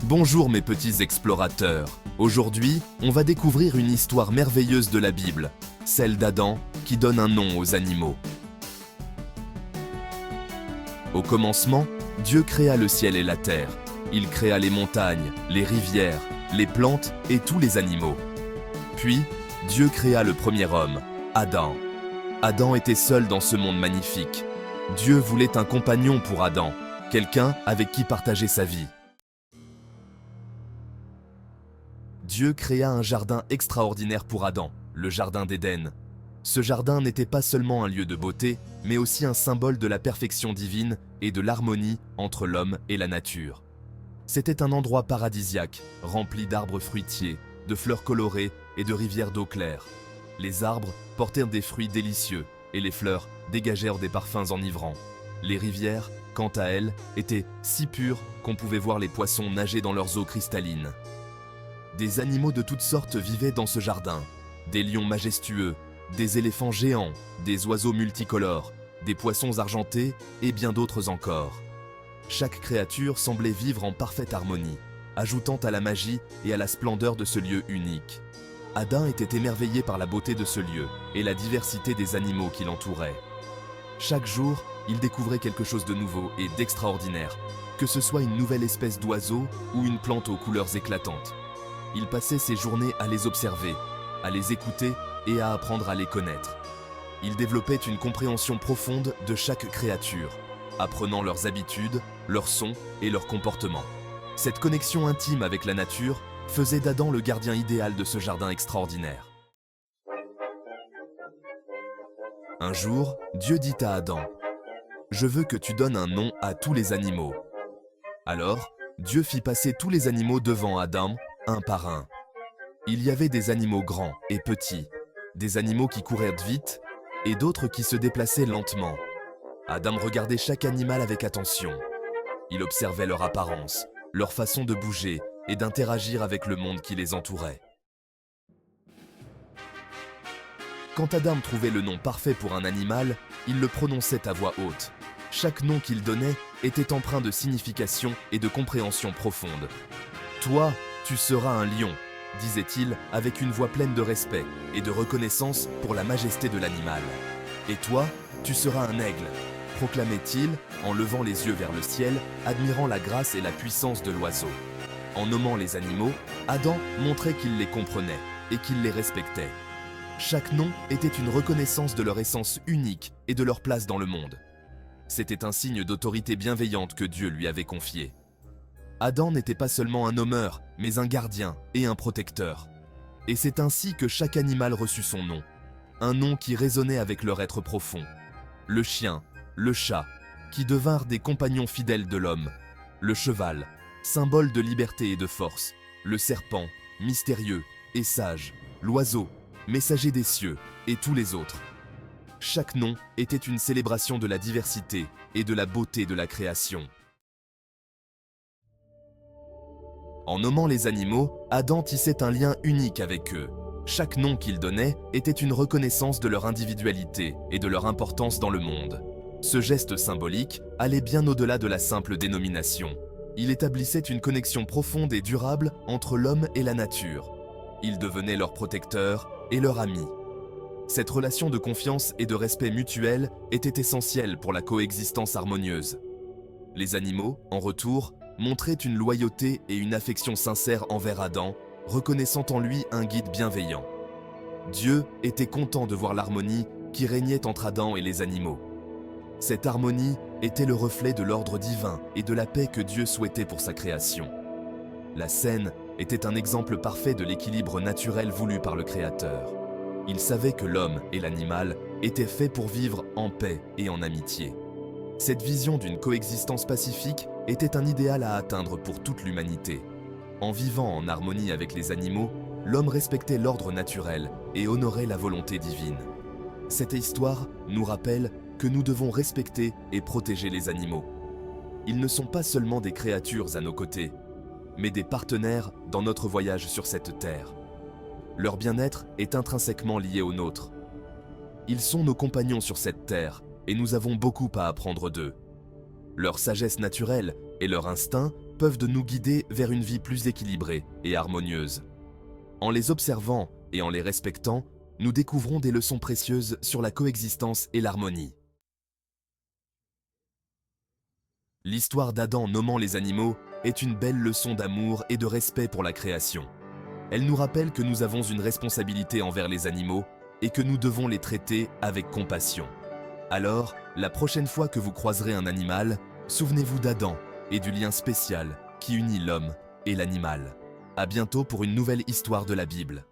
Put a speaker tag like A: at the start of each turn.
A: Bonjour mes petits explorateurs. Aujourd'hui, on va découvrir une histoire merveilleuse de la Bible, celle d'Adam qui donne un nom aux animaux. Au commencement, Dieu créa le ciel et la terre. Il créa les montagnes, les rivières, les plantes et tous les animaux. Puis, Dieu créa le premier homme, Adam. Adam était seul dans ce monde magnifique. Dieu voulait un compagnon pour Adam, quelqu'un avec qui partager sa vie. Dieu créa un jardin extraordinaire pour Adam, le jardin d'Éden. Ce jardin n'était pas seulement un lieu de beauté, mais aussi un symbole de la perfection divine et de l'harmonie entre l'homme et la nature. C'était un endroit paradisiaque, rempli d'arbres fruitiers, de fleurs colorées et de rivières d'eau claire. Les arbres portèrent des fruits délicieux et les fleurs dégagèrent des parfums enivrants. Les rivières, quant à elles, étaient si pures qu'on pouvait voir les poissons nager dans leurs eaux cristallines. Des animaux de toutes sortes vivaient dans ce jardin. Des lions majestueux, des éléphants géants, des oiseaux multicolores, des poissons argentés et bien d'autres encore. Chaque créature semblait vivre en parfaite harmonie, ajoutant à la magie et à la splendeur de ce lieu unique. Adam était émerveillé par la beauté de ce lieu et la diversité des animaux qui l'entouraient. Chaque jour, il découvrait quelque chose de nouveau et d'extraordinaire, que ce soit une nouvelle espèce d'oiseau ou une plante aux couleurs éclatantes. Il passait ses journées à les observer, à les écouter et à apprendre à les connaître. Il développait une compréhension profonde de chaque créature, apprenant leurs habitudes, leurs sons et leurs comportements. Cette connexion intime avec la nature faisait d'Adam le gardien idéal de ce jardin extraordinaire. Un jour, Dieu dit à Adam, « Je veux que tu donnes un nom à tous les animaux. » Alors, Dieu fit passer tous les animaux devant Adam, un par un. Il y avait des animaux grands et petits, des animaux qui couraient vite et d'autres qui se déplaçaient lentement. Adam regardait chaque animal avec attention. Il observait leur apparence, leur façon de bouger et d'interagir avec le monde qui les entourait. Quand Adam trouvait le nom parfait pour un animal, il le prononçait à voix haute. Chaque nom qu'il donnait était empreint de signification et de compréhension profonde. « Toi, tu seras un lion », disait-il avec une voix pleine de respect et de reconnaissance pour la majesté de l'animal. « Et toi, tu seras un aigle », proclamait-il en levant les yeux vers le ciel, admirant la grâce et la puissance de l'oiseau. En nommant les animaux, Adam montrait qu'il les comprenait et qu'il les respectait. Chaque nom était une reconnaissance de leur essence unique et de leur place dans le monde. C'était un signe d'autorité bienveillante que Dieu lui avait confié. Adam n'était pas seulement un nommeur, mais un gardien et un protecteur. Et c'est ainsi que chaque animal reçut son nom. Un nom qui résonnait avec leur être profond. Le chien, le chat, qui devinrent des compagnons fidèles de l'homme. Le cheval, symbole de liberté et de force. Le serpent, mystérieux et sage. L'oiseau, messager des cieux, et tous les autres. Chaque nom était une célébration de la diversité et de la beauté de la création. En nommant les animaux, Adam tissait un lien unique avec eux. Chaque nom qu'il donnait était une reconnaissance de leur individualité et de leur importance dans le monde. Ce geste symbolique allait bien au-delà de la simple dénomination. Il établissait une connexion profonde et durable entre l'homme et la nature. Il devenait leur protecteur et leur ami. Cette relation de confiance et de respect mutuel était essentielle pour la coexistence harmonieuse. Les animaux, en retour, montraient une loyauté et une affection sincère envers Adam, reconnaissant en lui un guide bienveillant. Dieu était content de voir l'harmonie qui régnait entre Adam et les animaux. Cette harmonie était le reflet de l'ordre divin et de la paix que Dieu souhaitait pour sa création. La scène était un exemple parfait de l'équilibre naturel voulu par le Créateur. Il savait que l'homme et l'animal étaient faits pour vivre en paix et en amitié. Cette vision d'une coexistence pacifique était un idéal à atteindre pour toute l'humanité. En vivant en harmonie avec les animaux, l'homme respectait l'ordre naturel et honorait la volonté divine. Cette histoire nous rappelle que nous devons respecter et protéger les animaux. Ils ne sont pas seulement des créatures à nos côtés, mais des partenaires dans notre voyage sur cette terre. Leur bien-être est intrinsèquement lié au nôtre. Ils sont nos compagnons sur cette terre et nous avons beaucoup à apprendre d'eux. Leur sagesse naturelle et leur instinct peuvent nous guider vers une vie plus équilibrée et harmonieuse. En les observant et en les respectant, nous découvrons des leçons précieuses sur la coexistence et l'harmonie. L'histoire d'Adam nommant les animaux est une belle leçon d'amour et de respect pour la création. Elle nous rappelle que nous avons une responsabilité envers les animaux et que nous devons les traiter avec compassion. Alors, la prochaine fois que vous croiserez un animal, souvenez-vous d'Adam et du lien spécial qui unit l'homme et l'animal. À bientôt pour une nouvelle histoire de la Bible.